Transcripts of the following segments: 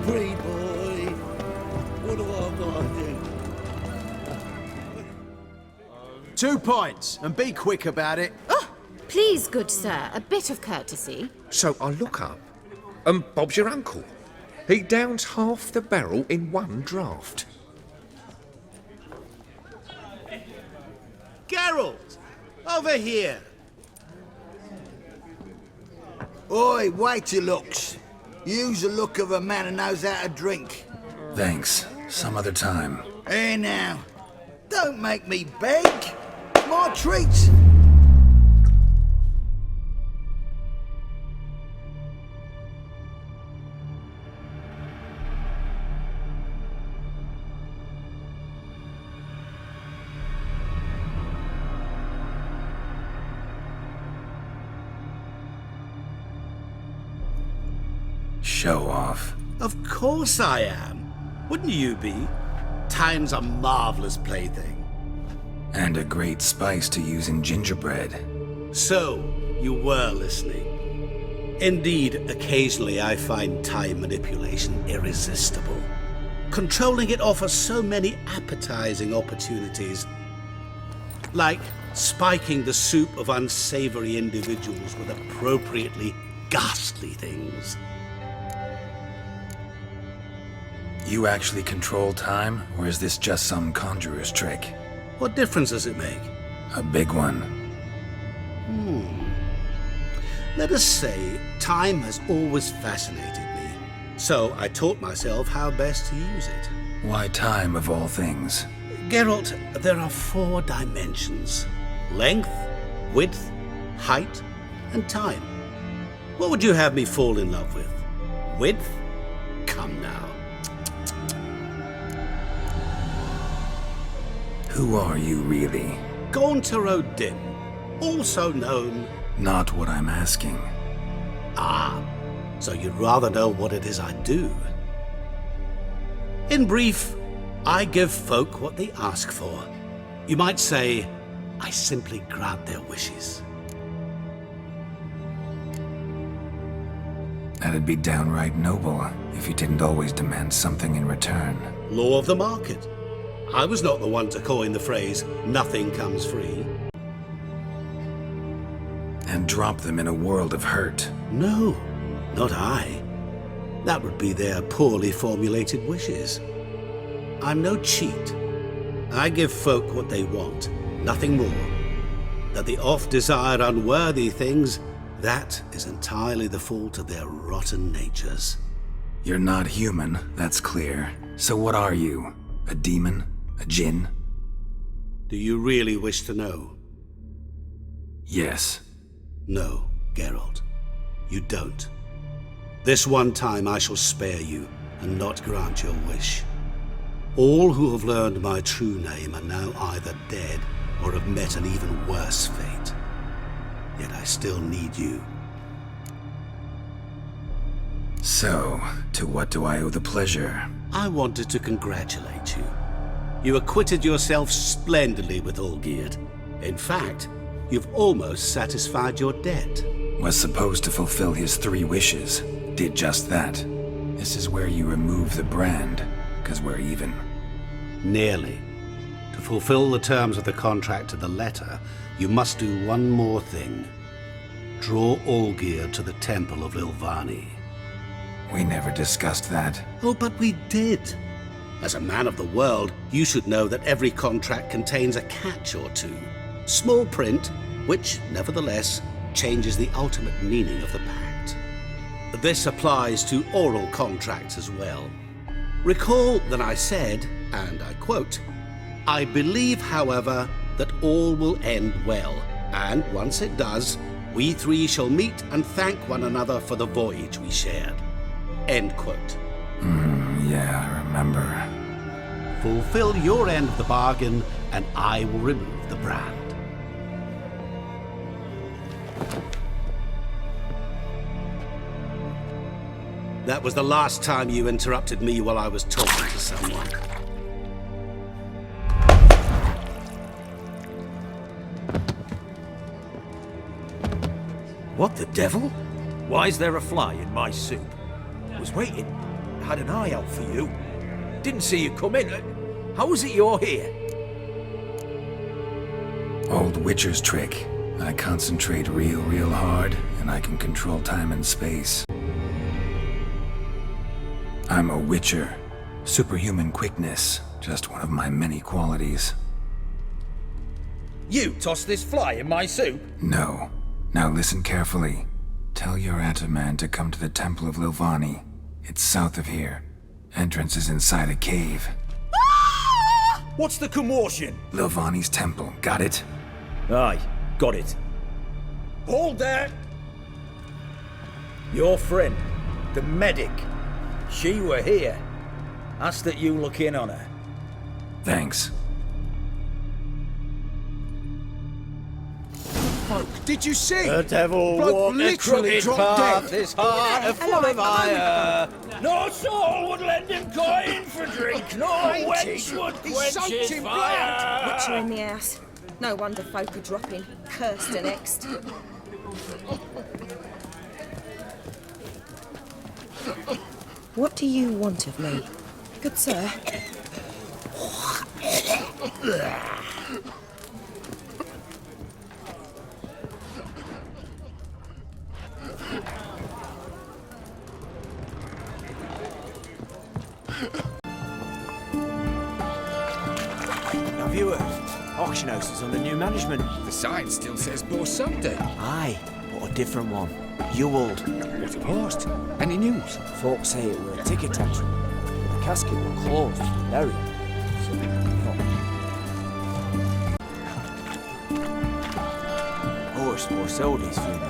pretty boy. What do I got to do? 2 points, and be quick about it. Oh, please, good sir, a bit of courtesy. So I look up, and Bob's your uncle. He downs half the barrel in one draught. Geralt! Over here! Oi, wait your looks. Use the look of a man who knows how to drink. Thanks. Some other time. Here now. Don't make me beg. My treat. Show off. Of course I am. Wouldn't you be? Time's a marvelous plaything. And a great spice to use in gingerbread. So, you were listening. Indeed, occasionally I find time manipulation irresistible. Controlling it offers so many appetizing opportunities. Like spiking the soup of unsavory individuals with appropriately ghastly things. You actually control time, or is this just some conjurer's trick? What difference does it make? A big one. Let us say time has always fascinated me. So I taught myself how best to use it. Why time, of all things? Geralt, there are 4 dimensions. Length, width, height, and time. What would you have me fall in love with? Width? Come now. Who are you, really? Gaunter O'Dim, also known... Not what I'm asking. Ah, so you'd rather know what it is I do. In brief, I give folk what they ask for. You might say, I simply grant their wishes. That'd be downright noble if you didn't always demand something in return. Law of the market. I was not the one to coin the phrase, nothing comes free. And drop them in a world of hurt. No, not I. That would be their poorly formulated wishes. I'm no cheat. I give folk what they want, nothing more. That they oft desire unworthy things, that is entirely the fault of their rotten natures. You're not human, that's clear. So what are you? A demon? A djinn? Do you really wish to know? Yes. No, Geralt. You don't. This one time I shall spare you and not grant your wish. All who have learned my true name are now either dead or have met an even worse fate. Yet I still need you. So, to what do I owe the pleasure? I wanted to congratulate you. You acquitted yourself splendidly with Olgierd. In fact, you've almost satisfied your debt. Was supposed to fulfill his 3 wishes. Did just that. This is where you remove the brand, 'cause we're even. Nearly. To fulfill the terms of the contract to the letter, you must do one more thing. Draw Olgierd to the Temple of Lilvani. We never discussed that. Oh, but we did. As a man of the world, you should know that every contract contains a catch or two. Small print, which, nevertheless, changes the ultimate meaning of the pact. This applies to oral contracts as well. Recall that I said, and I quote, I believe, however, that all will end well, and once it does, we 3 shall meet and thank one another for the voyage we shared. End quote. Yeah, I remember. Fulfill your end of the bargain, and I will remove the brand. That was the last time you interrupted me while I was talking to someone. What the devil? Why is there a fly in my soup? Was waiting. Had an eye out for you. Didn't see you come in. How is it you're here? Old Witcher's trick. I concentrate real hard, and I can control time and space. I'm a Witcher. Superhuman quickness, just one of my many qualities. You tossed this fly in my soup? No. Now listen carefully. Tell your Ataman to come to the Temple of Lilvani. It's south of here. Entrance is inside a cave. What's the commotion? Lilvani's temple, got it? Aye, got it. Hold there! Your friend, the medic, she were here. Asked that you look in on her. Thanks. Folk, did you see? The devil Bloke walked a literally crooked dropped path, dead. his heart full of ire. No soul would lend him coin for drink, no wench would He quench soaked his in fire. Witcher in the house. No wonder folk are dropping. Cursed and next. What do you want of me? Good sir. Have you heard? Auction house is under new management. The sign still says Bo Sunday. Aye, but a different one. Ewald. What's post? Any news? Folks say it were a ticket tantrum. The casket were closed and buried. So, Horse were sold his funeral.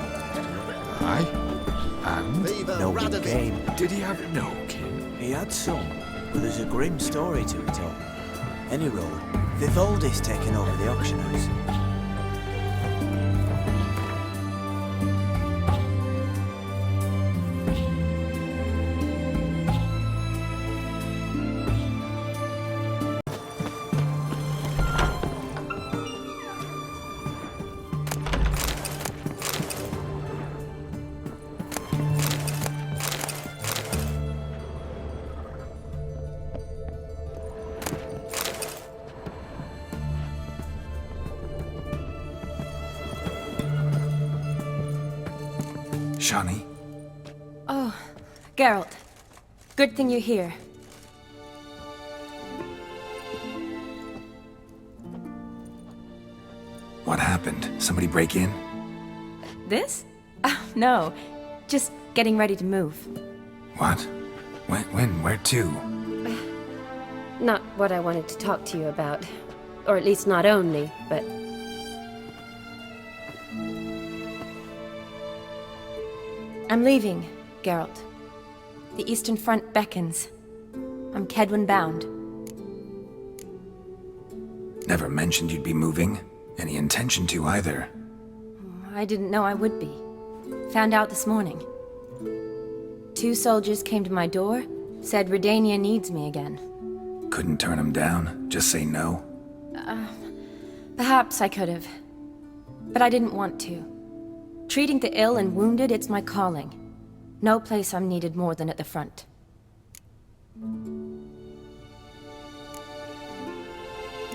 Aye. And? No one came. Did he have no kin? He had some, but there's a grim story to it all. Any road, Vivaldi's taken over the auction house. Shani? Oh, Geralt. Good thing you're here. What happened? Somebody break in? This? Oh, no. Just getting ready to move. What? When? Where to? Not what I wanted to talk to you about. Or at least not only, but... I'm leaving, Geralt. The Eastern Front beckons. I'm Kedwin bound. Never mentioned you'd be moving. Any intention to either. I didn't know I would be. Found out this morning. 2 soldiers came to my door, said Redania needs me again. Couldn't turn him down? Just say no? Perhaps I could have. But I didn't want to. Treating the ill and wounded, it's my calling. No place I'm needed more than at the front.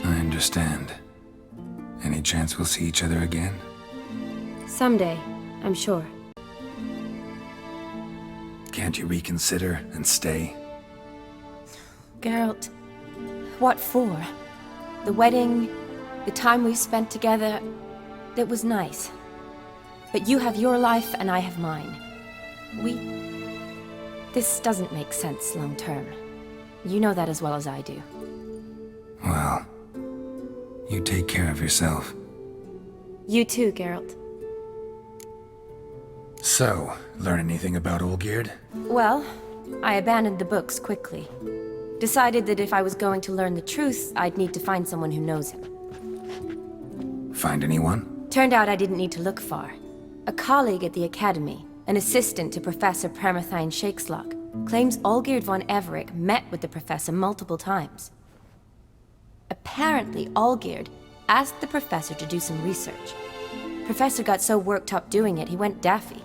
I understand. Any chance we'll see each other again? someday, I'm sure. Can't you reconsider and stay? Geralt, what for? The wedding, the time we've spent together, it was nice. But you have your life and I have mine. This doesn't make sense long term. You know that as well as I do. Well, you take care of yourself. You too, Geralt. So, learn anything about Olgierd? Well, I abandoned the books quickly. Decided that if I was going to learn the truth, I'd need to find someone who knows him. Find anyone? Turned out I didn't need to look far. A colleague at the Academy, an assistant to Professor Shakeslock, claims Olgierd von Everec met with the professor multiple times. Apparently, Olgierd asked the professor to do some research. Professor got so worked up doing it, he went daffy.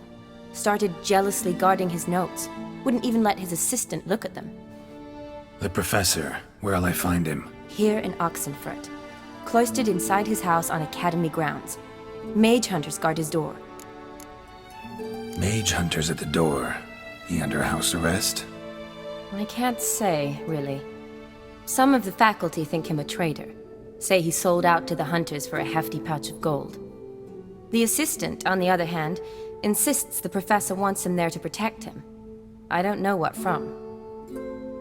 Started jealously guarding his notes. Wouldn't even let his assistant look at them. The professor, where'll I find him? Here in Oxenfurt. Cloistered inside his house on Academy grounds. Mage hunters guard his door. Mage hunters at the door. He under house arrest? I can't say, really. Some of the faculty think him a traitor. Say he sold out to the hunters for a hefty pouch of gold. The assistant, on the other hand, insists the professor wants him there to protect him. I don't know what from.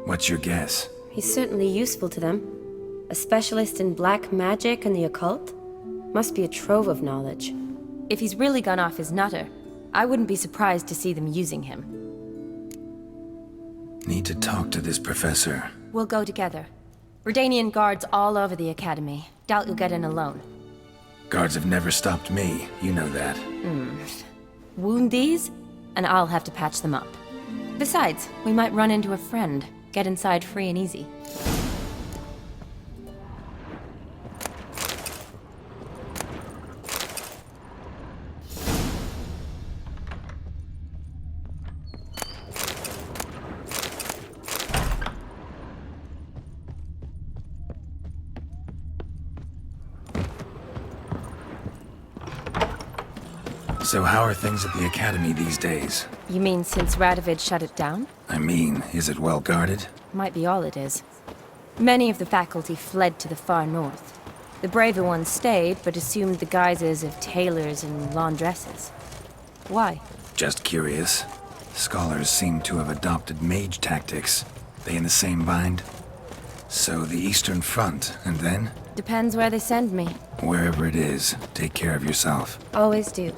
What's your guess? He's certainly useful to them. A specialist in black magic and the occult? Must be a trove of knowledge. If he's really gone off his nutter, I wouldn't be surprised to see them using him. Need to talk to this professor. We'll go together. Redanian guards all over the Academy. Doubt you'll get in alone. Guards have never stopped me, you know that. Wound these, and I'll have to patch them up. Besides, we might run into a friend. Get inside free and easy. So how are things at the Academy these days? You mean since Radovid shut it down? I mean, is it well guarded? Might be all it is. Many of the faculty fled to the far north. The braver ones stayed, but assumed the guises of tailors and laundresses. Why? Just curious. Scholars seem to have adopted mage tactics. They in the same bind? So the Eastern Front, and then? Depends where they send me. Wherever it is, take care of yourself. Always do.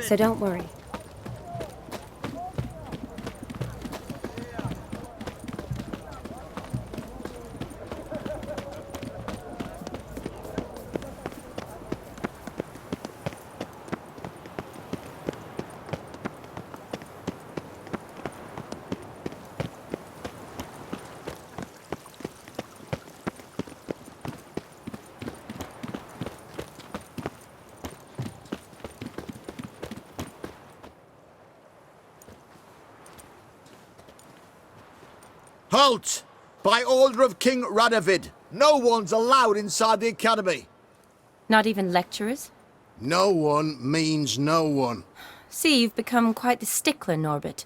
So don't worry. Halt! By order of King Radovid, no one's allowed inside the Academy. Not even lecturers? No one means no one. See, you've become quite the stickler, Norbert.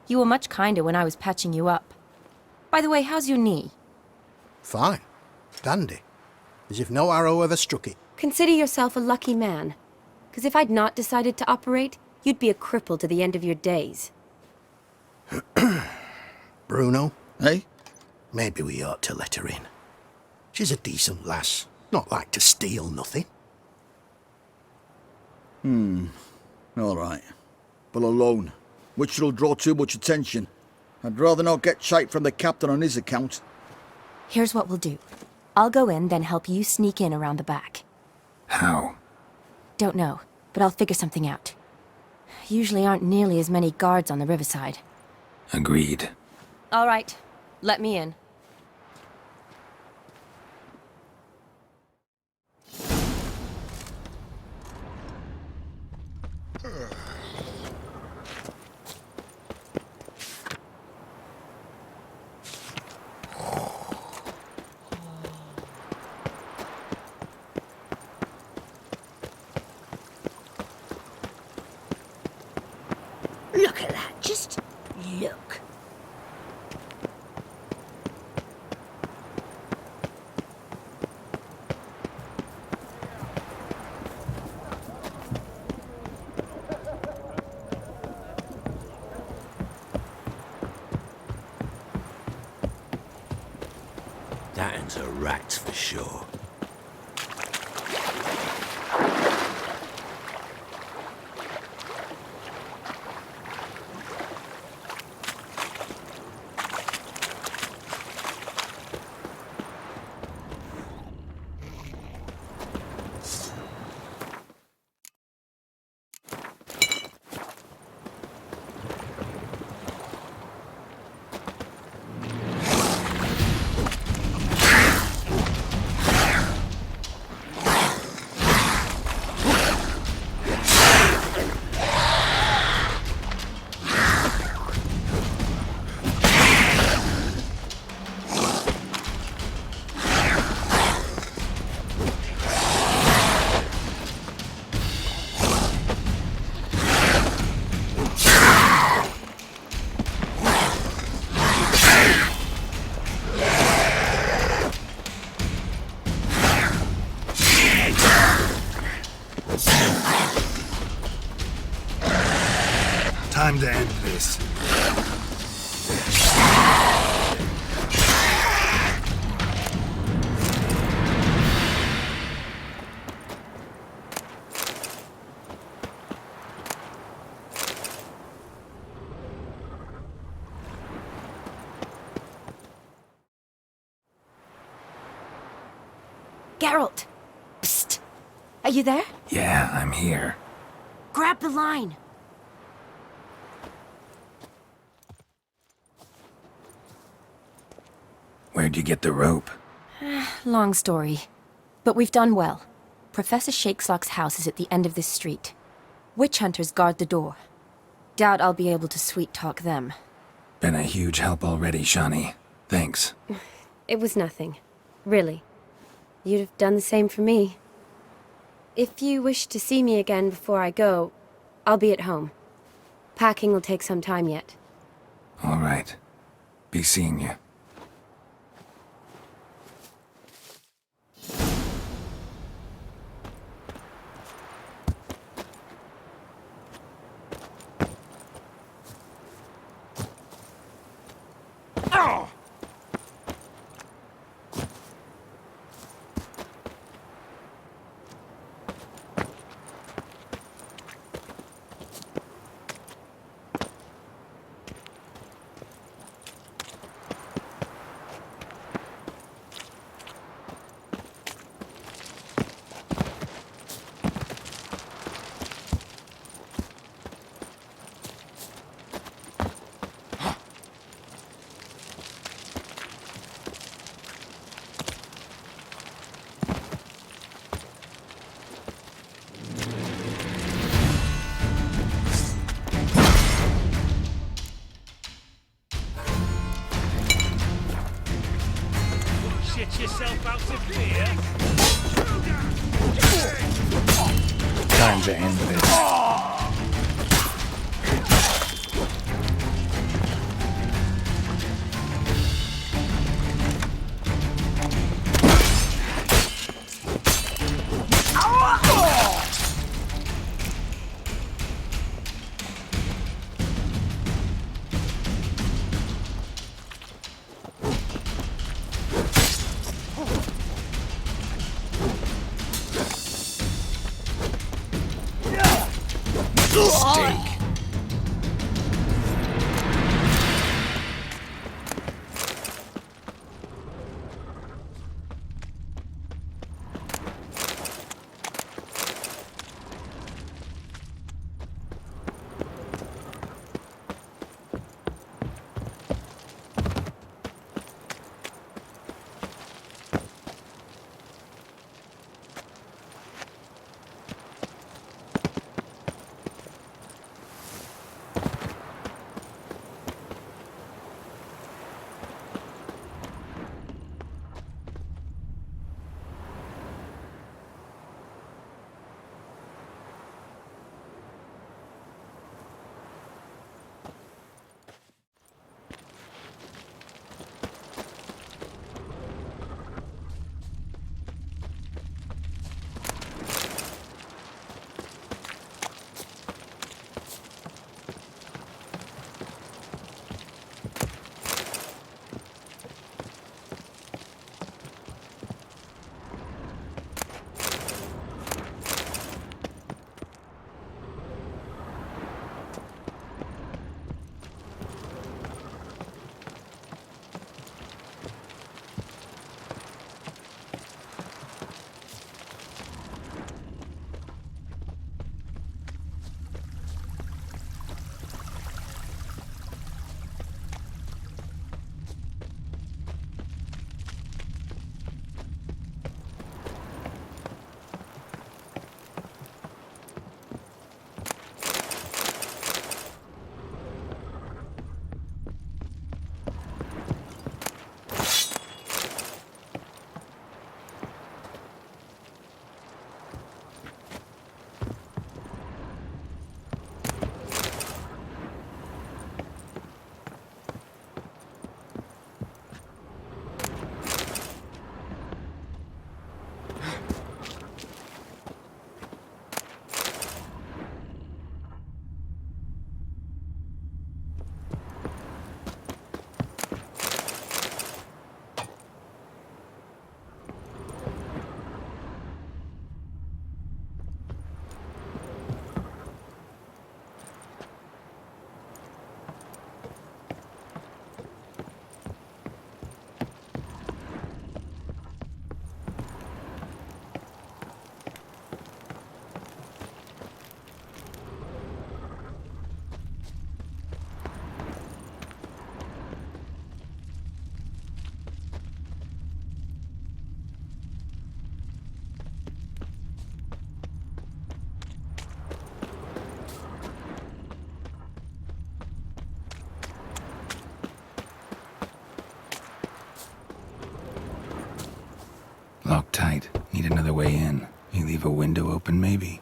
You were much kinder when I was patching you up. By the way, how's your knee? Fine. Dandy. As if no arrow ever struck it. Consider yourself a lucky man. Because if I'd not decided to operate, you'd be a cripple to the end of your days. Bruno, eh? Maybe we ought to let her in. She's a decent lass. Not like to steal nothing. All right. But alone, which will draw too much attention. I'd rather not get shite from the captain on his account. Here's what we'll do. I'll go in, then help you sneak in around the back. How? Don't know, but I'll figure something out. Usually aren't nearly as many guards on the riverside. Agreed. All right, let me in. Look at that, just look. That one's a rat for sure. Geralt! Psst! Are you there? Yeah, I'm here. Grab the line! Where'd you get the rope? Long story. But we've done well. Professor Shakeslock's house is at the end of this street. Witch hunters guard the door. Doubt I'll be able to sweet-talk them. Been a huge help already, Shani. Thanks. It was nothing. Really. You'd have done the same for me. If you wish to see me again before I go, I'll be at home. Packing will take some time yet. All right. Be seeing you. Shit yourself out of fear. Time to end this. need another way in. You leave a window open, maybe?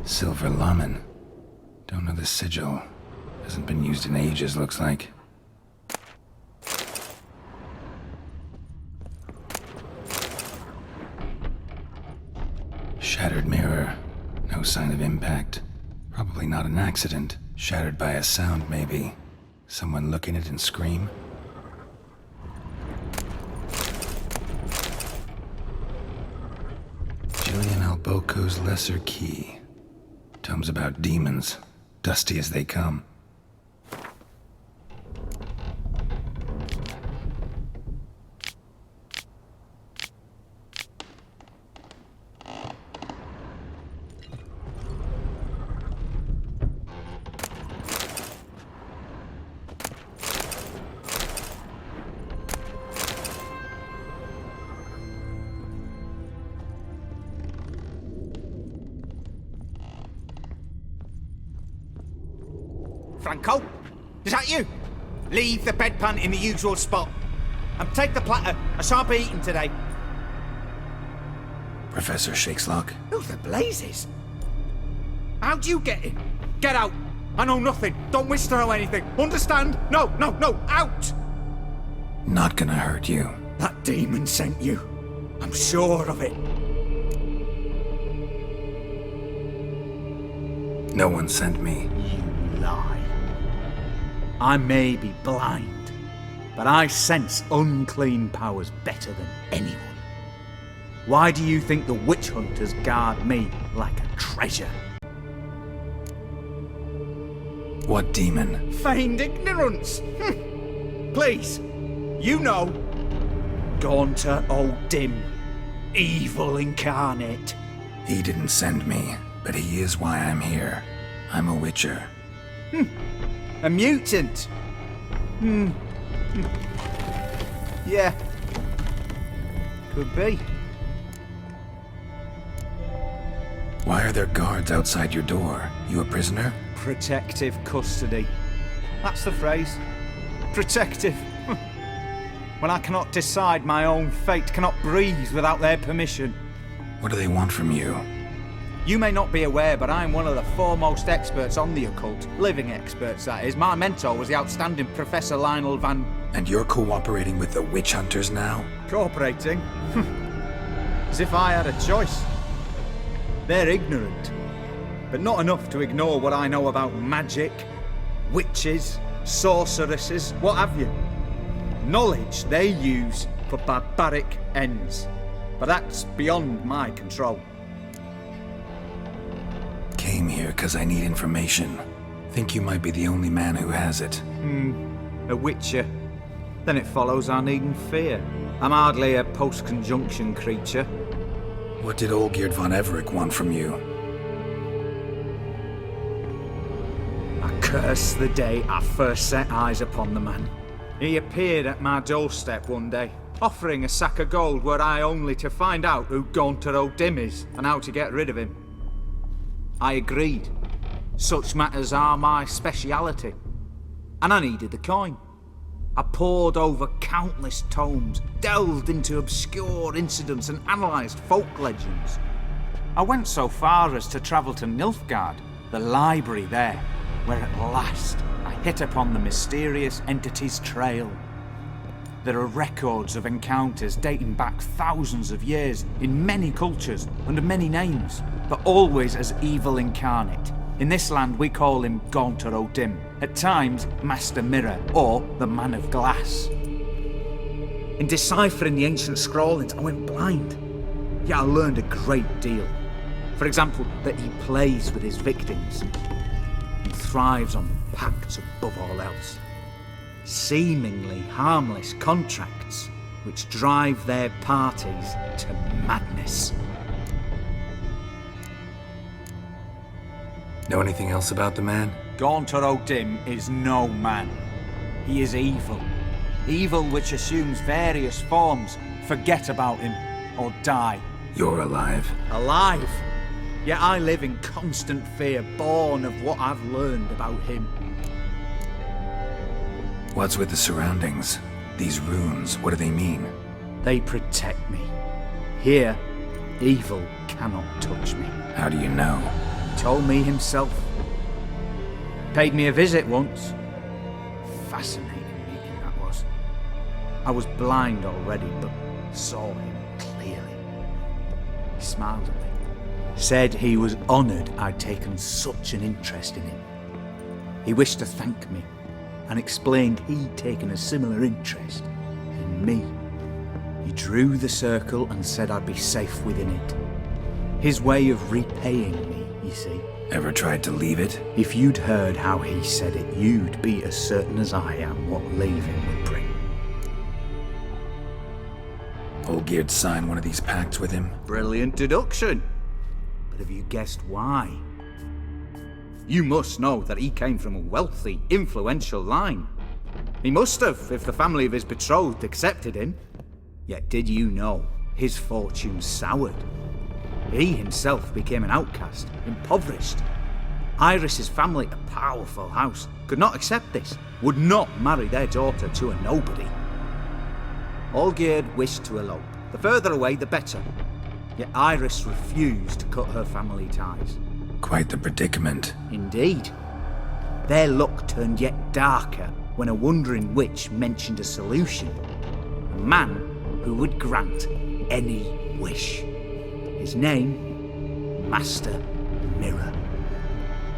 Silver Laman. Don't know the sigil. Hasn't been used in ages, looks like. Shattered mirror. No sign of impact. Probably not an accident. Shattered by a sound, maybe. Someone look in it and scream? Julian Alboco's Lesser Key. Tomes about demons, dusty as they come. Franco? Is that you? Leave the bedpan in the usual spot. And take the platter. I shan't be eating today. Professor Shakeslock? Who the blazes? How'd you get in? Get out. I know nothing. Don't wish to know anything. Understand? No, out! Not gonna hurt you. That demon sent you. I'm sure of it. No one sent me. You lie. I may be blind, but I sense unclean powers better than anyone. Why do you think the witch hunters guard me like a treasure? What demon? Feigned ignorance! Please, you know. Gaunter, old dim. Evil incarnate. He didn't send me, but he is why I'm here. I'm a witcher. A mutant? Yeah. Could be. Why are there guards outside your door? You a prisoner? Protective custody. That's the phrase. Protective. When I cannot decide my own fate, cannot breathe without their permission. What do they want from you? You may not be aware, but I'm one of the foremost experts on the occult. Living experts, that is. My mentor was the outstanding Professor Lionel Van... And you're cooperating with the witch hunters now? Cooperating? As if I had a choice. They're ignorant, but not enough to ignore what I know about magic, witches, sorceresses, what have you. Knowledge they use for barbaric ends, but that's beyond my control. Came here because I need information. Think you might be the only man who has it. A witcher. Then it follows I needn't fear. I'm hardly a post-conjunction creature. What did Olgierd von Everec want from you? I curse the day I first set eyes upon the man. He appeared at my doorstep one day, offering a sack of gold were I only to find out who Gaunter O'Dim is and how to get rid of him. I agreed. Such matters are my speciality. And I needed the coin. I pored over countless tomes, delved into obscure incidents and analysed folk legends. I went so far as to travel to Nilfgaard, the library there, where at last I hit upon the mysterious entity's trail. There are records of encounters dating back thousands of years in many cultures under many names, but always as evil incarnate. In this land we call him Gaunter O'Dim, at times Master Mirror or the Man of Glass. In deciphering the ancient scrawlings I went blind, yet I learned a great deal. For example, that he plays with his victims and thrives on pacts above all else. Seemingly harmless contracts which drive their parties to madness. Know anything else about the man? Gaunter O'Dim is no man. He is evil. Evil which assumes various forms. Forget about him, or die. You're alive. Alive? Yet I live in constant fear, born of what I've learned about him. What's with the surroundings? These runes, what do they mean? They protect me. Here, evil cannot touch me. How do you know? He told me himself. Paid me a visit once. Fascinating meeting that was. I was blind already, but saw him clearly. He smiled at me. Said he was honoured I'd taken such an interest in him. He wished to thank me, and explained he'd taken a similar interest in me. He drew the circle and said I'd be safe within it. His way of repaying me, you see. Ever tried to leave it? If you'd heard how he said it, you'd be as certain as I am what leaving would bring. Olgierd signed one of these pacts with him? Brilliant deduction. But have you guessed why? You must know that he came from a wealthy, influential line. He must have, if the family of his betrothed accepted him. Yet did you know his fortune soured? He himself became an outcast, impoverished. Iris's family, a powerful house, could not accept this, would not marry their daughter to a nobody. Olgierd wished to elope. The further away, the better. Yet Iris refused to cut her family ties. Quite the predicament. Indeed. Their luck turned yet darker when a wandering witch mentioned a solution. A man who would grant any wish. His name, Master Mirror.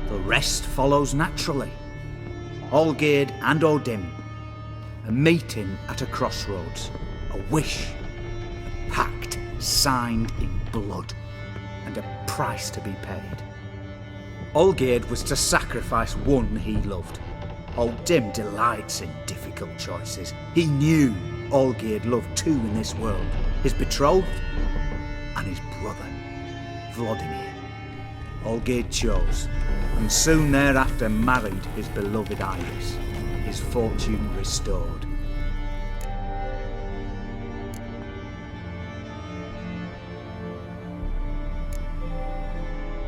The rest follows naturally. Olgierd and O'Dim, a meeting at a crossroads, a wish, a pact signed in blood, and a price to be paid. Olgierd was to sacrifice one he loved. O'Dim delights in difficult choices. He knew Olgierd loved two in this world, his betrothed and his brother, Vladimir. Olgierd chose, and soon thereafter married his beloved Iris, his fortune restored.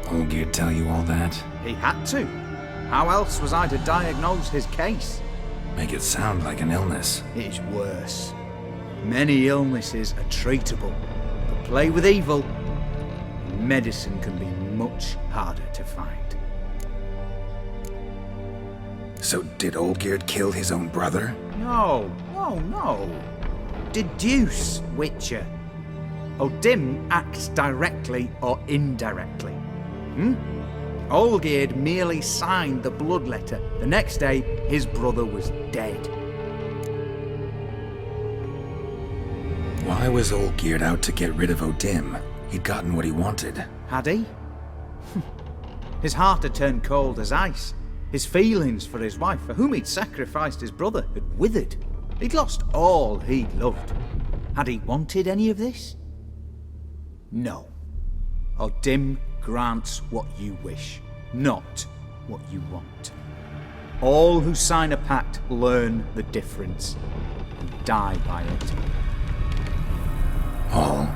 Olgierd tell you all that? He had to. How else was I to diagnose his case? Make it sound like an illness. It is worse. Many illnesses are treatable, but play with evil, medicine can be much harder to find. So did Olgierd kill his own brother? No. Deduce, Witcher. O'Dim acts directly or indirectly. Olgierd merely signed the blood letter. The next day, his brother was dead. Why was Olgierd out to get rid of O'Dim? He'd gotten what he wanted. Had he? His heart had turned cold as ice. His feelings for his wife, for whom he'd sacrificed his brother, had withered. He'd lost all he'd loved. Had he wanted any of this? No. O'Dim grants what you wish, not what you want. All who sign a pact learn the difference and die by it. All?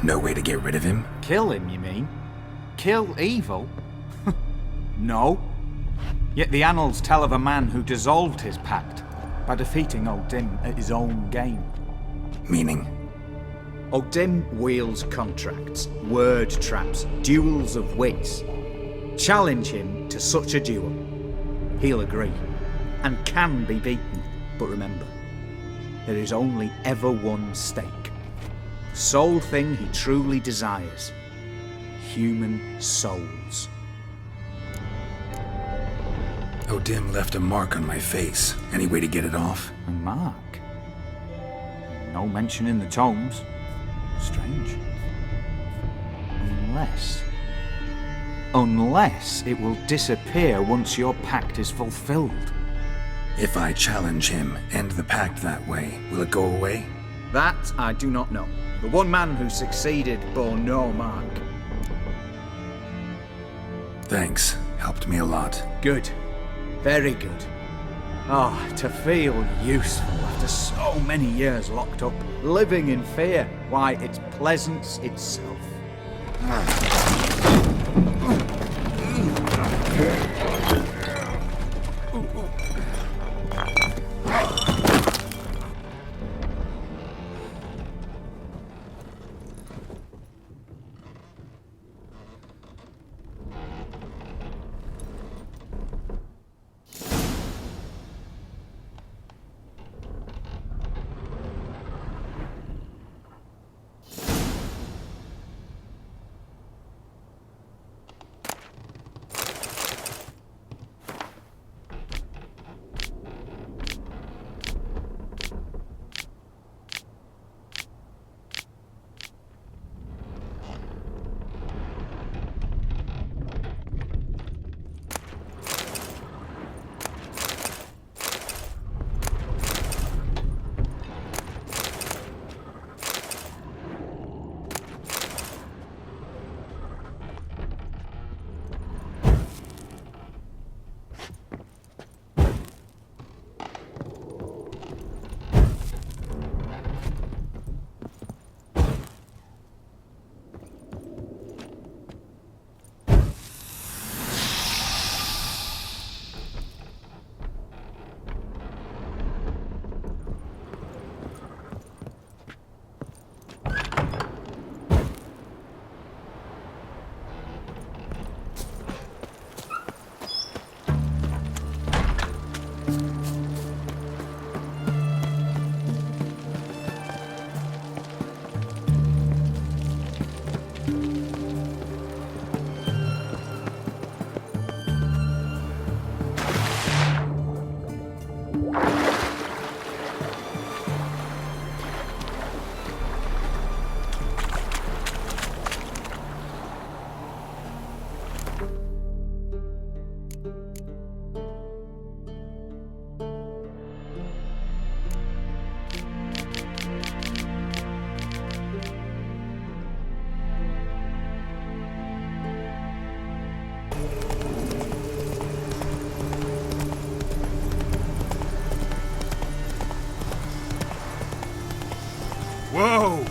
No way to get rid of him? Kill him, you mean? Kill evil? No. Yet the annals tell of a man who dissolved his pact by defeating Odin at his own game. Meaning? Odin wields contracts, word traps, duels of wits. Challenge him to such a duel. He'll agree, and can be beaten. But remember, there is only ever one stake. The sole thing he truly desires. Human souls. Odin left a mark on my face. Any way to get it off? A mark? No mention in the tomes. Strange. Unless it will disappear once your pact is fulfilled. If I challenge him, end the pact that way, will it go away? That I do not know. The one man who succeeded bore no mark. Thanks. Helped me a lot. Good. Very good. Ah, to feel useful after so many years locked up, living in fear. Why, it's pleasance itself. Whoa!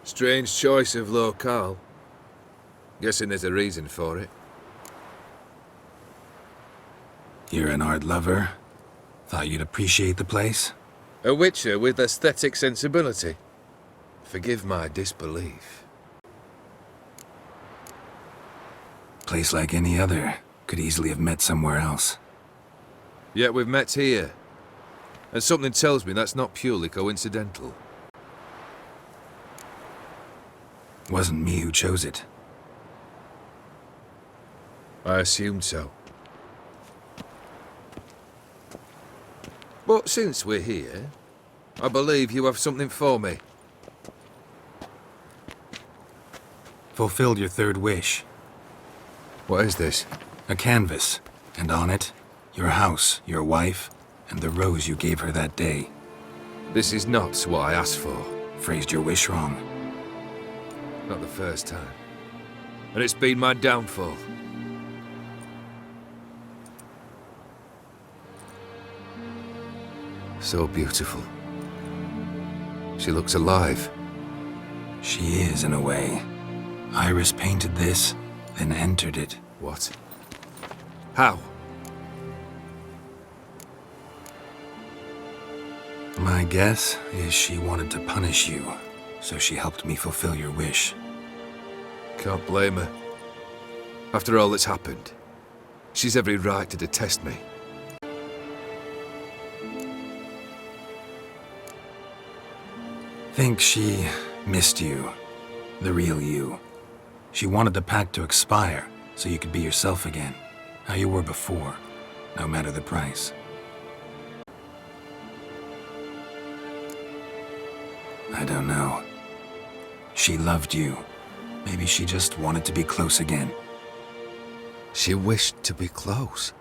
Strange choice of locale. Guessing there's a reason for it. You're an art lover. Thought you'd appreciate the place? A witcher with aesthetic sensibility. Forgive my disbelief. Place like any other. Could easily have met somewhere else. Yet we've met here. And something tells me that's not purely coincidental. Wasn't me who chose it. I assumed so. But since we're here, I believe you have something for me. Fulfilled your third wish. What is this? A canvas. And on it, your house, your wife, and the rose you gave her that day. This is not what I asked for. Phrased your wish wrong. Not the first time. And it's been my downfall. So beautiful. She looks alive. She is, in a way. Iris painted this, then entered it. What? How? My guess is she wanted to punish you, so she helped me fulfill your wish. Can't blame her. After all that's happened, she's every right to detest me. Think she missed you. The real you. She wanted the pact to expire, so you could be yourself again. How you were before, no matter the price. I don't know. She loved you. Maybe she just wanted to be close again. She wished to be close.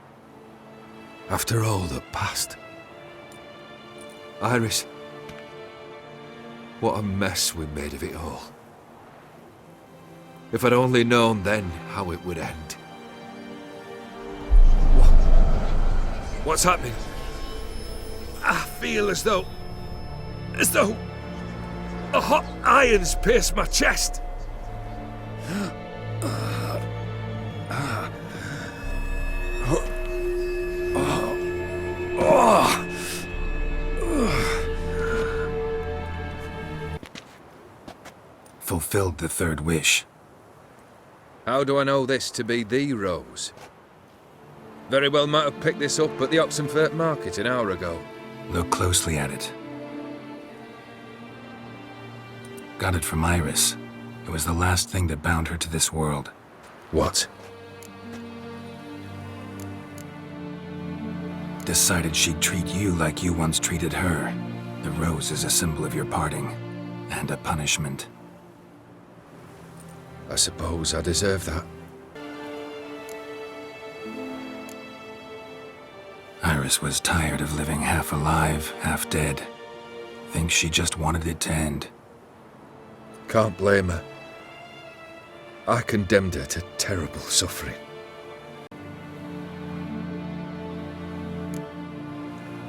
After all that passed. Iris, what a mess we made of it all. If I'd only known then how it would end. What's happening? I feel as though a hot iron's pierced my chest. Fulfilled the third wish. How do I know this to be the rose? Very well might have picked this up at the Oxenfurt market an hour ago. Look closely at it. Got it from Iris. It was the last thing that bound her to this world. What? Decided she'd treat you like you once treated her. The rose is a symbol of your parting, and a punishment. I suppose I deserve that. Iris was tired of living half alive, half dead. Thinks she just wanted it to end. Can't blame her. I condemned her to terrible suffering.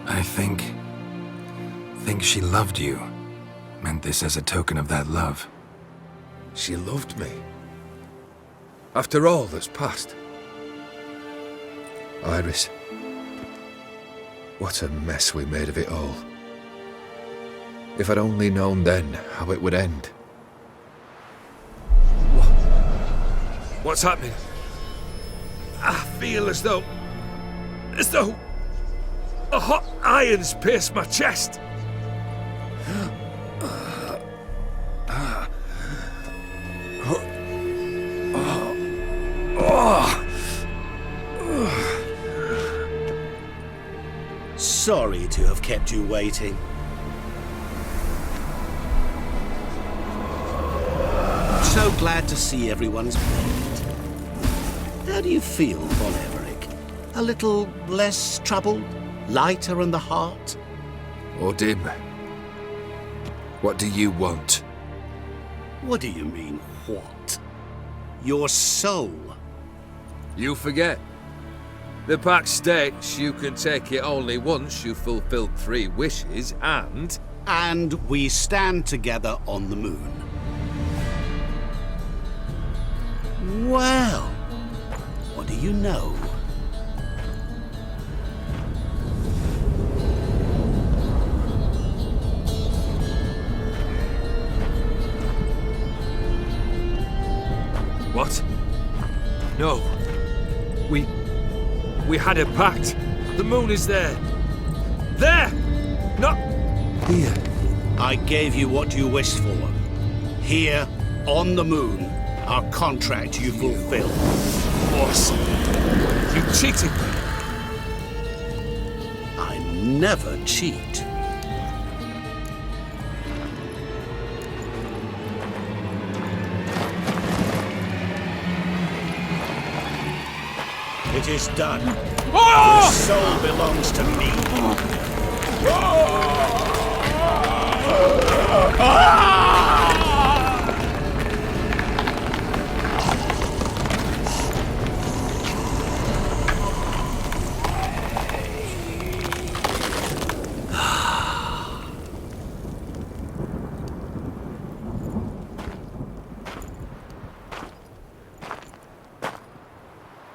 I think she loved you. Meant this as a token of that love. She loved me. After all that's passed. Iris. What a mess we made of it all. If I'd only known then how it would end. What's happening? I feel as though a hot iron's pierced my chest. Sorry to have kept you waiting. So glad to see everyone's made. How do you feel, Von Everett? A little less troubled? Lighter in the heart? Or dim? What do you want? What do you mean, what? Your soul. You forget. The pact states you can take it only once you've fulfilled 3 wishes, and... And we stand together on the moon. Well, what do you know? What? No. We had a pact. The moon is there. There! Not here. I gave you what you wished for. Here, on the moon, our contract you fulfilled. Boss, you cheated me. I never cheat. It is done. Your soul belongs to me.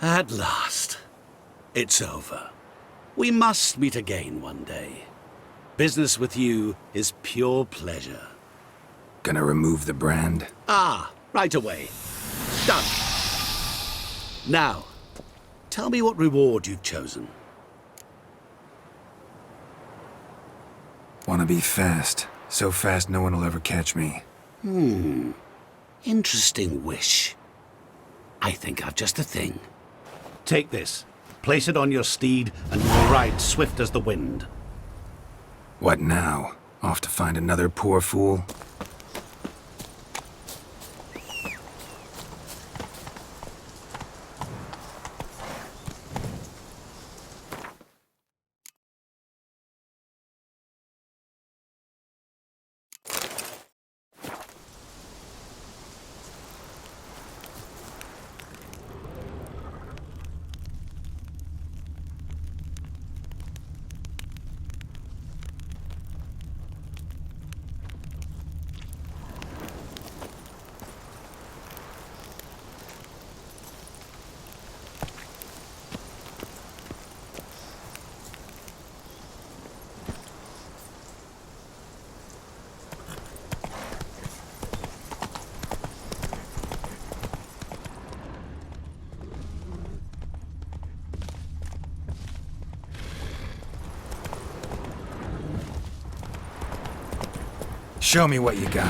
At last, it's over. We must meet again one day. Business with you is pure pleasure. Gonna remove the brand? Ah, right away. Done. Now, tell me what reward you've chosen. Wanna be fast. So fast no one will ever catch me. Interesting wish. I think I've just the thing. Take this. Place it on your steed, and you'll ride swift as the wind. What now? Off to find another poor fool? Show me what you got.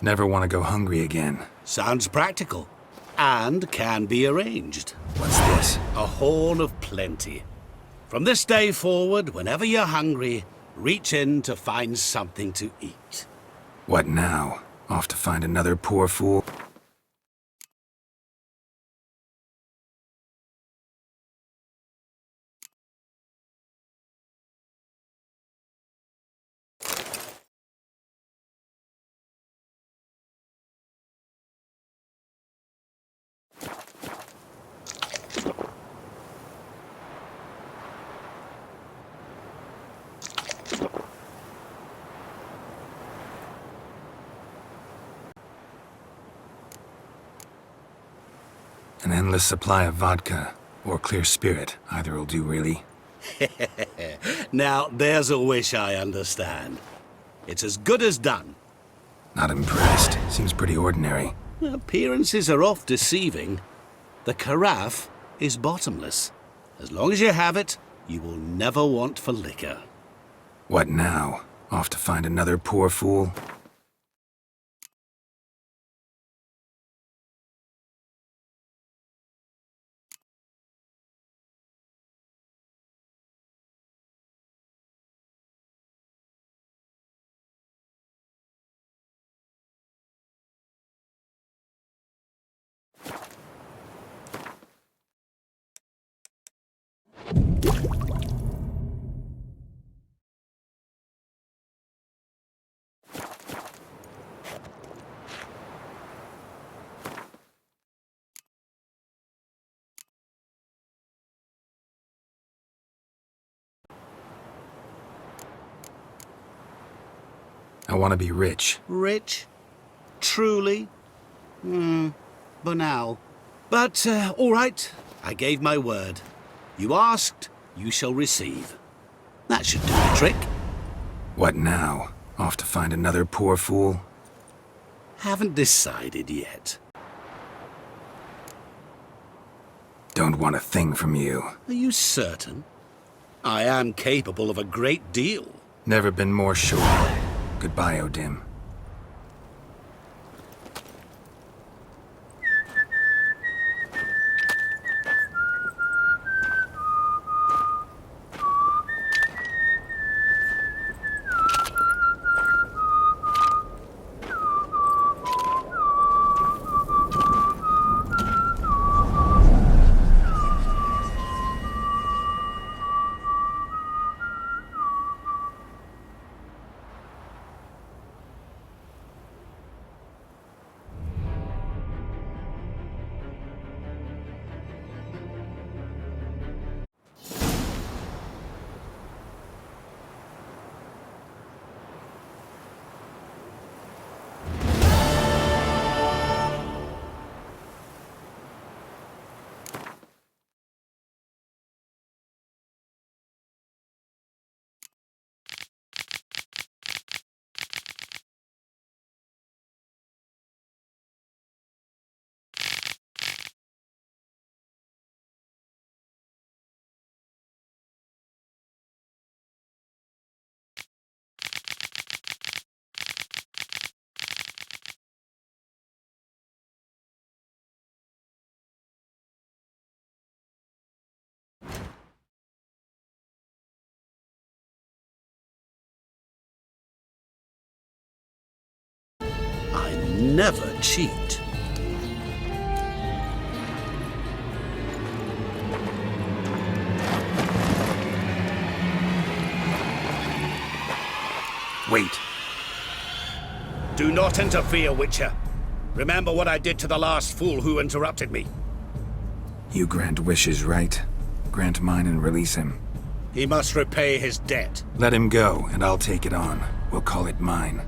Never want to go hungry again. Sounds practical. And can be arranged. What's this? A horn of plenty. From this day forward, whenever you're hungry, reach in to find something to eat. What now? Off to find another poor fool? An endless supply of vodka, or clear spirit. Either will do, really. Now, there's a wish I understand. It's as good as done. Not impressed. Seems pretty ordinary. Appearances are oft deceiving. The carafe is bottomless. As long as you have it, you will never want for liquor. What now? Off to find another poor fool? I want to be rich. Rich? Truly? Banal. But, all right. I gave my word. You asked, you shall receive. That should do the trick. What now? Off to find another poor fool? Haven't decided yet. Don't want a thing from you. Are you certain? I am capable of a great deal. Never been more sure. Goodbye, Odim. I never cheat. Wait. Do not interfere, Witcher. Remember what I did to the last fool who interrupted me. You grant wishes, right? Grant mine and release him. He must repay his debt. Let him go, and I'll take it on. We'll call it mine.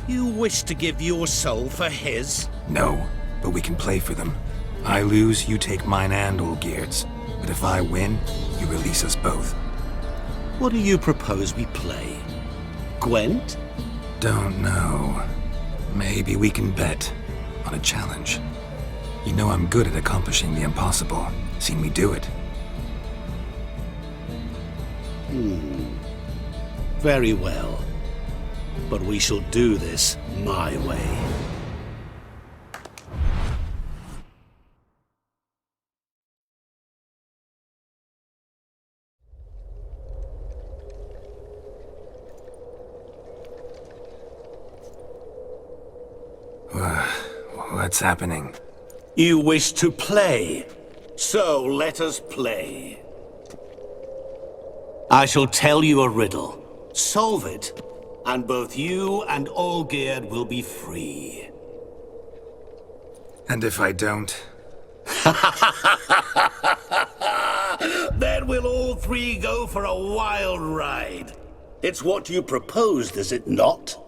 You wish to give your soul for his? No, but we can play for them. I lose, you take mine and Olgierd's. But if I win, you release us both. What do you propose we play? Gwent? Don't know. Maybe we can bet on a challenge. You know I'm good at accomplishing the impossible. Seen me do it. Very well. But we shall do this my way. What's happening? You wish to play, so let us play. I shall tell you a riddle. Solve it, and both you and Olgierd will be free. And if I don't? Then we'll all three go for a wild ride. It's what you proposed, is it not?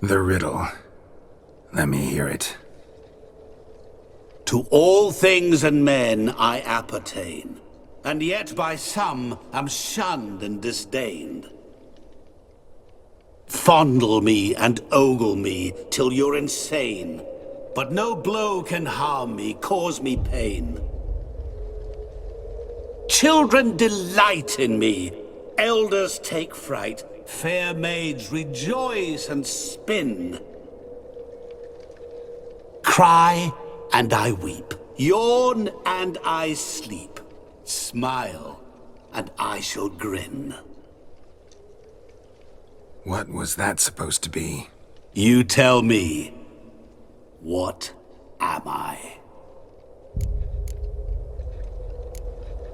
The riddle. Let me hear it. To all things and men I appertain, and yet by some am shunned and disdained. Fondle me and ogle me till you're insane, but no blow can harm me, cause me pain. Children delight in me, elders take fright, fair maids rejoice and spin. Cry and I weep, yawn and I sleep, smile and I shall grin. What was that supposed to be? You tell me, what am I?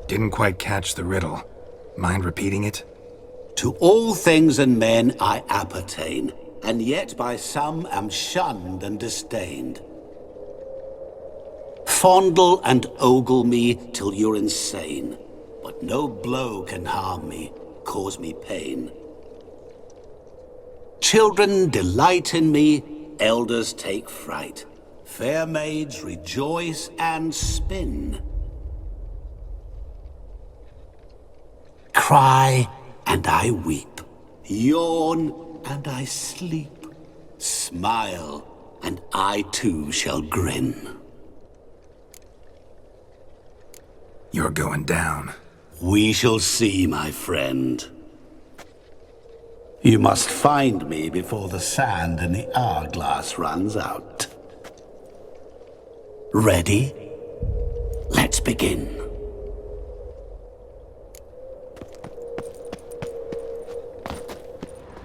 Didn't quite catch the riddle. Mind repeating it? To all things and men I appertain, and yet by some am shunned and disdained. Fondle and ogle me till you're insane, but No blow can harm me, cause me pain. Children delight in me, elders take fright. Fair maids rejoice and spin. Cry and I weep. Yawn and I sleep. Smile and I too shall grin. You're going down. We shall see, my friend. You must find me before the sand in the hourglass runs out. Ready? Let's begin.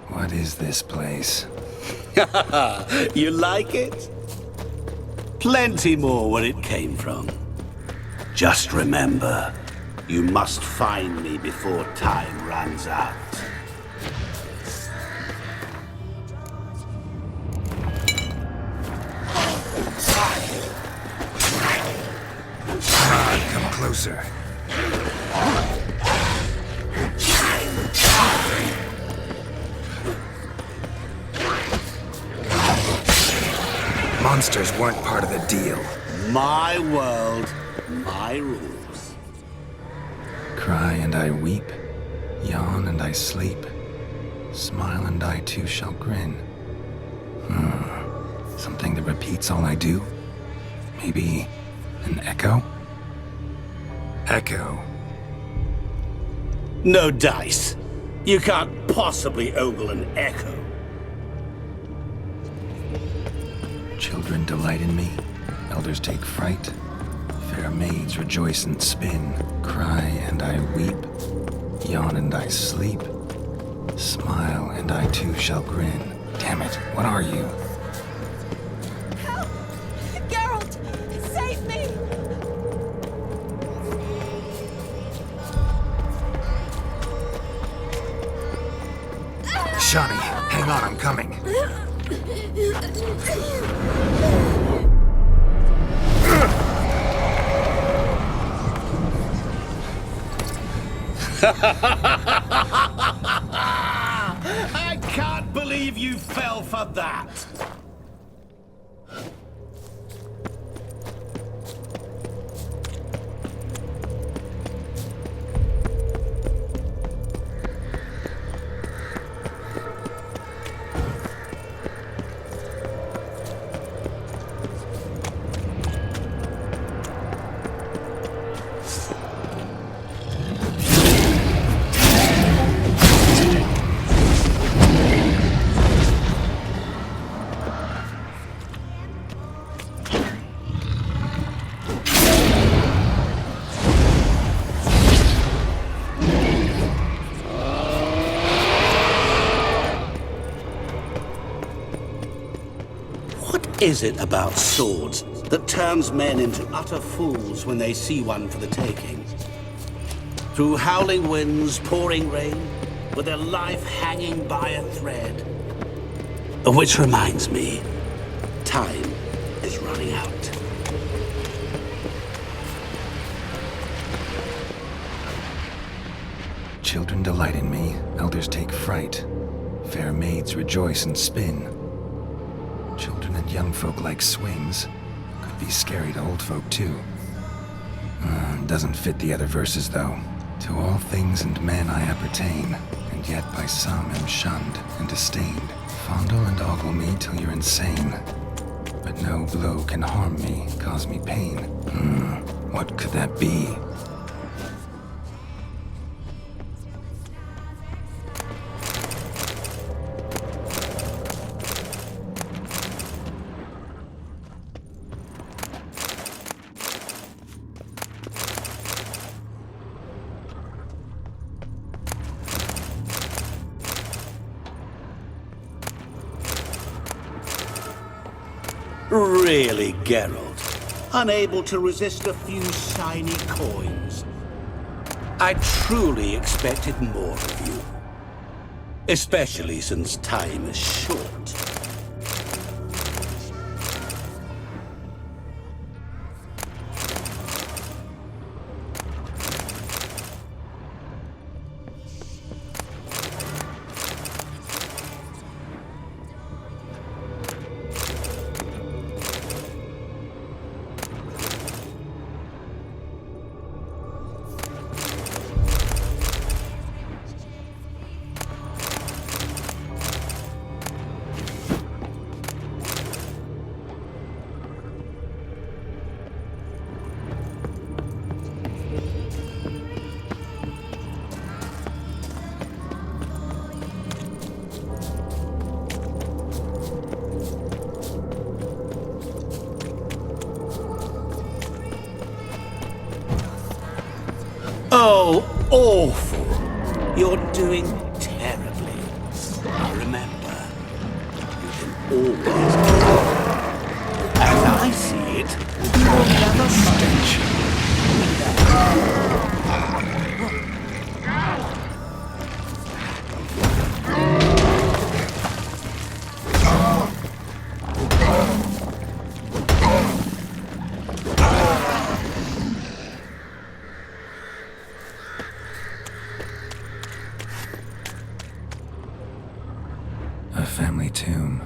What is this place? You like it? Plenty more where it came from. Just remember, you must find me before time runs out. Come on, come closer. Monsters weren't part of the deal. My world, my rules. Cry and I weep, yawn and I sleep, smile and I too shall grin. Something that repeats all I do? Maybe an echo? Echo. No dice. You can't possibly ogle an echo. Children delight in me, elders take fright. Fair maids rejoice and spin. Cry and I weep, yawn and I sleep, smile and I too shall grin. Damn it, what are you? Help! Geralt! Save me! Shani, hang on, I'm coming. I can't believe you fell for that. What is it about swords that turns men into utter fools when they see one for the taking? Through howling winds, pouring rain, with their life hanging by a thread. Which reminds me, time is running out. Children delight in me, elders take fright. Fair maids rejoice and spin. Children and young folk like swings. Could be scary to old folk too. Doesn't fit the other verses though. To all things and men I appertain, and yet by some am shunned and disdained. Fondle and ogle me till you're insane. But no blow can harm me, cause me pain. What could that be? Really, Geralt? Unable to resist a few shiny coins? I truly expected more of you. Especially since time is short. Oh, awful. You're doing terribly. Remember, you can always give up. As I see it, you'll never stench. A family tomb.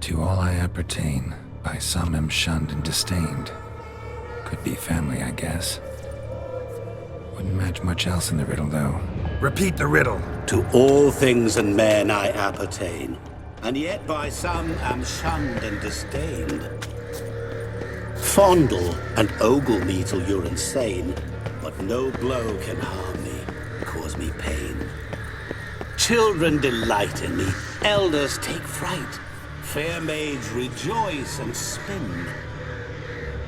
To all I appertain, by some am shunned and disdained. Could be family, I guess. Wouldn't match much else in the riddle, though. Repeat the riddle. To all things and men I appertain, and yet by some am shunned and disdained. Fondle and ogle me till you're insane, but no blow can harm me, cause me pain. Children delight in me, elders take fright, fair maids rejoice and spin.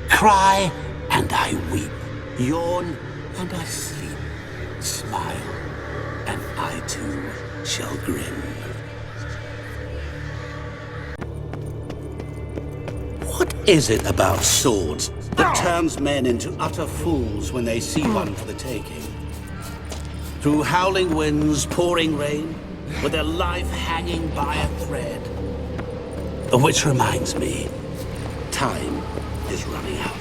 Cry and I weep, yawn and I sleep, smile and I too shall grin. What is it about swords that turns men into utter fools when they see one for the taking? Through howling winds, pouring rain, with their life hanging by a thread. Which reminds me, time is running out.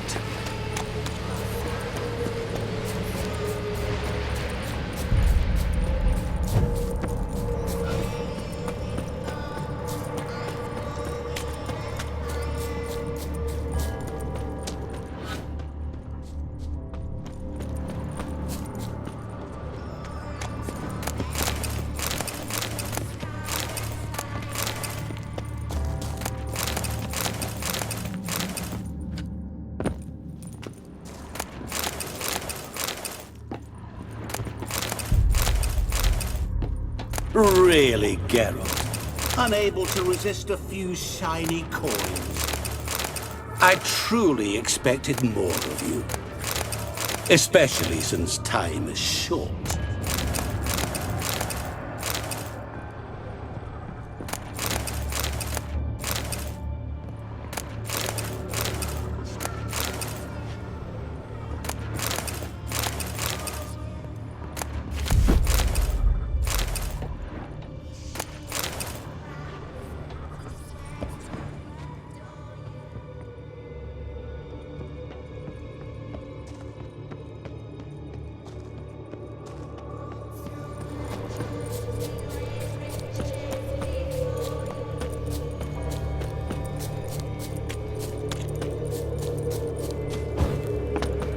Really, Geralt, unable to resist a few shiny coins. I truly expected more of you, especially since time is short.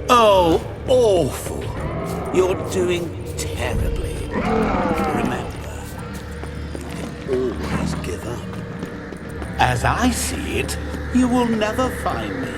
Oh, awful. You're doing terribly. Remember, you can always give up. As I see it, you will never find me.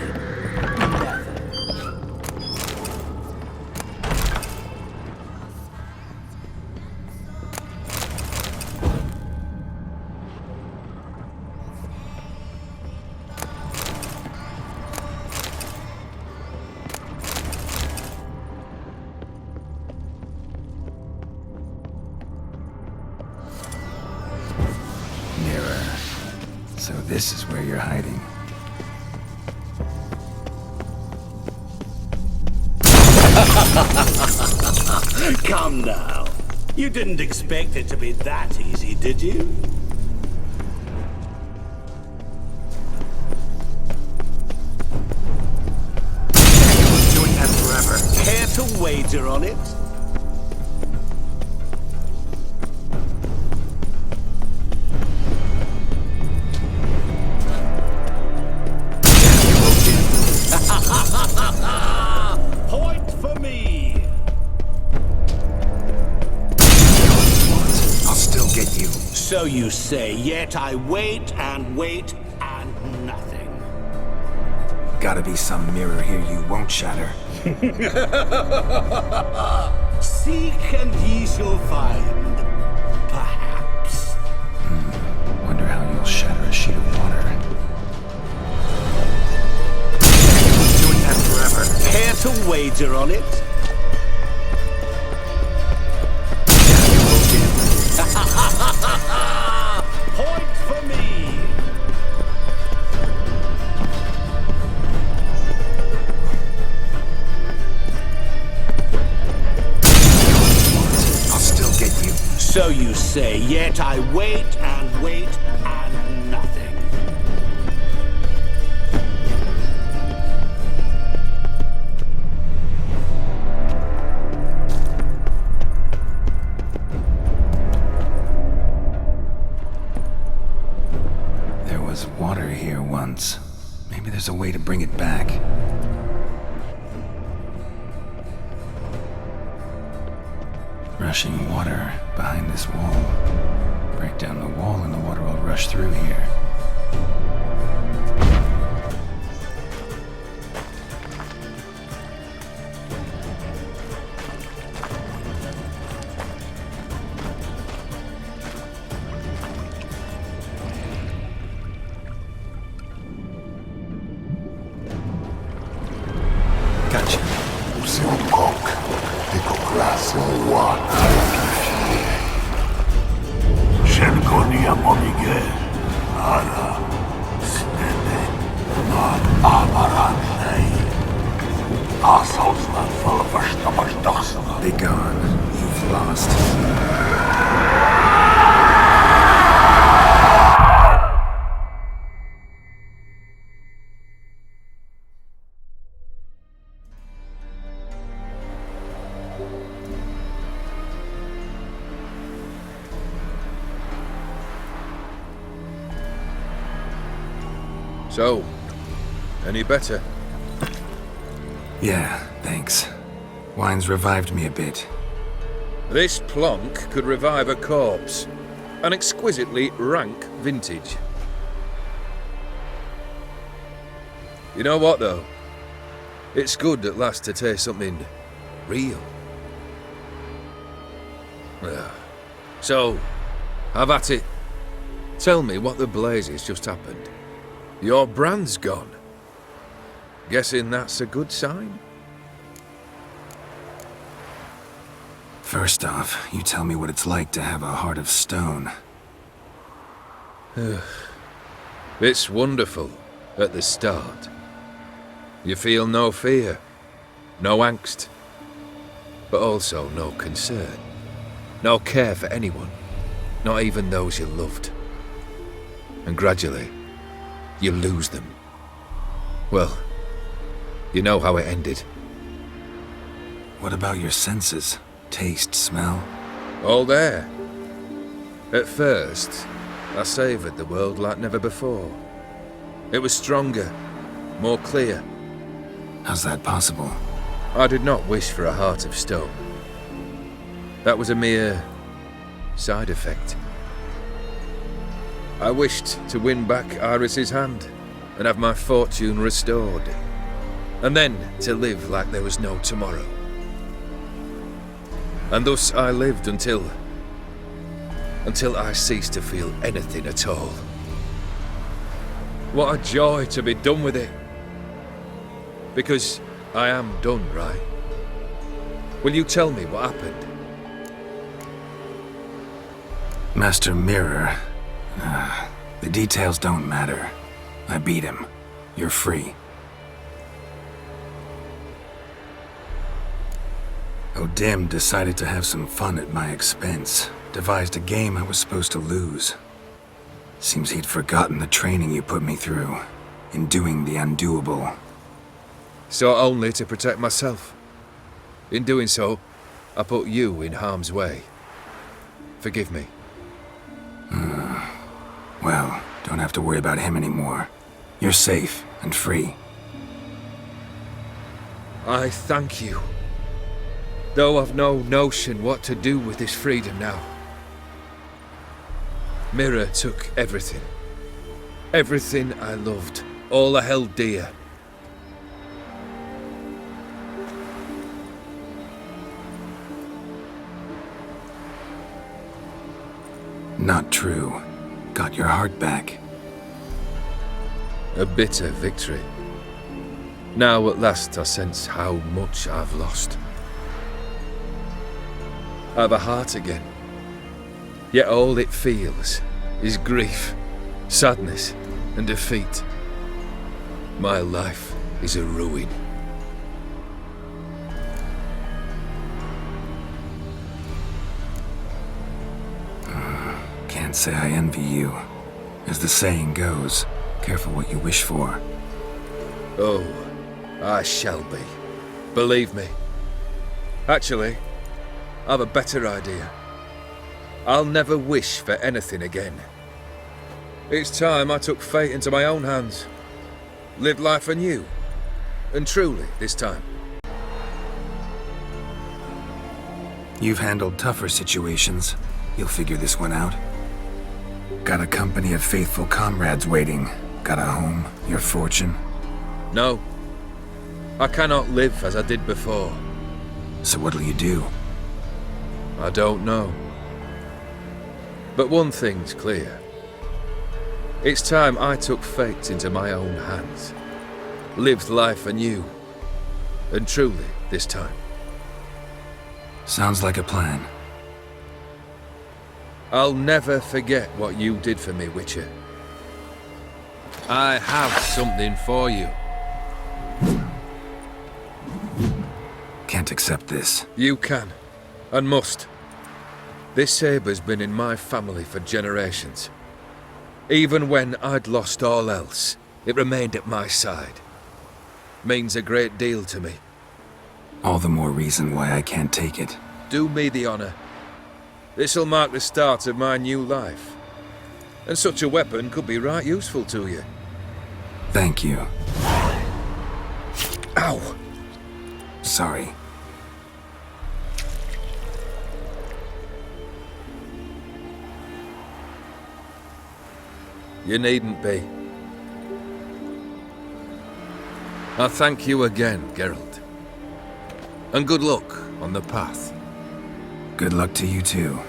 Never. So this is where you're hiding. Come now. You didn't expect it to be that easy, did you? Doing that forever. Care to wager on it? Point for me! I'll still get you. So you say, yet I wait and wait and nothing. Gotta be some mirror here you won't shatter. Seek and ye shall find. Perhaps. Wonder how you'll shatter a sheet of water. Doing that forever. Care to wager on it? say, yet I wait and wait and nothing. There was water here once. Maybe there's a way to bring it back. Rushing water behind this wall. Break down the wall and the water will rush through here. Gotcha. Shenkonia Monige, Ara, Snede, Not Amaranei, Assaultsland full of Verstammerstoxen. Be gone. You've lost. So, any better? Yeah, thanks. Wine's revived me a bit. This plonk could revive a corpse. An exquisitely rank vintage. You know what, though? It's good at last to taste something real. So, have at it. Tell me what the blazes just happened. Your brand's gone. Guessing that's a good sign? First off, you tell me what it's like to have a heart of stone. It's wonderful at the start. You feel no fear, no angst, but also no concern, no care for anyone, not even those you loved. And gradually, you lose them. Well, you know how it ended. What about your senses? Taste, smell? All there. At first, I savoured the world like never before. It was stronger, more clear. How's that possible? I did not wish for a heart of stone. That was a mere side effect. I wished to win back Iris's hand and have my fortune restored. And then to live like there was no tomorrow. And thus I lived until I ceased to feel anything at all. What a joy to be done with it. Because I am done, right? Will you tell me what happened? Master Mirror. The details don't matter. I beat him. You're free. O'Dim decided to have some fun at my expense. Devised a game I was supposed to lose. Seems he'd forgotten the training you put me through. In doing the undoable. So only to protect myself. In doing so, I put you in harm's way. Forgive me. Well, don't have to worry about him anymore. You're safe and free. I thank you. Though I've no notion what to do with this freedom now. Mirror took everything. Everything I loved. All I held dear. Not true. Got your heart back. A bitter victory. Now at last I sense how much I've lost. I've a heart again. Yet all it feels is grief, sadness, and defeat. My life is a ruin. say I envy you. As the saying goes, careful what you wish for. Oh, I shall be. Believe me. Actually, I've a better idea. I'll never wish for anything again. It's time I took fate into my own hands. Lived life anew. And truly, this time. You've handled tougher situations. You'll figure this one out. Got a company of faithful comrades waiting. Got a home, your fortune. No. I cannot live as I did before. So what'll you do? I don't know. But one thing's clear. It's time I took fate into my own hands. Lived life anew. And truly, this time. Sounds like a plan. I'll never forget what you did for me, Witcher. I have something for you. Can't accept this. You can, and must. This sabre's been in my family for generations. Even when I'd lost all else, it remained at my side. Means a great deal to me. All the more reason why I can't take it. Do me the honor. This'll mark the start of my new life. And such a weapon could be right useful to you. Thank you. Ow! Sorry. You needn't be. I thank you again, Geralt. And good luck on the path. Good luck to you too.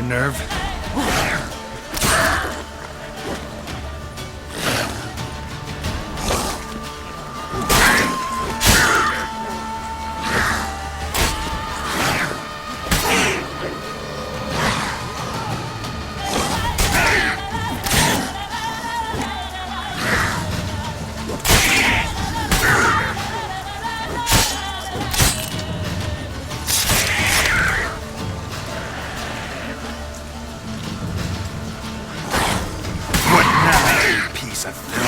nerve. Piece of filth.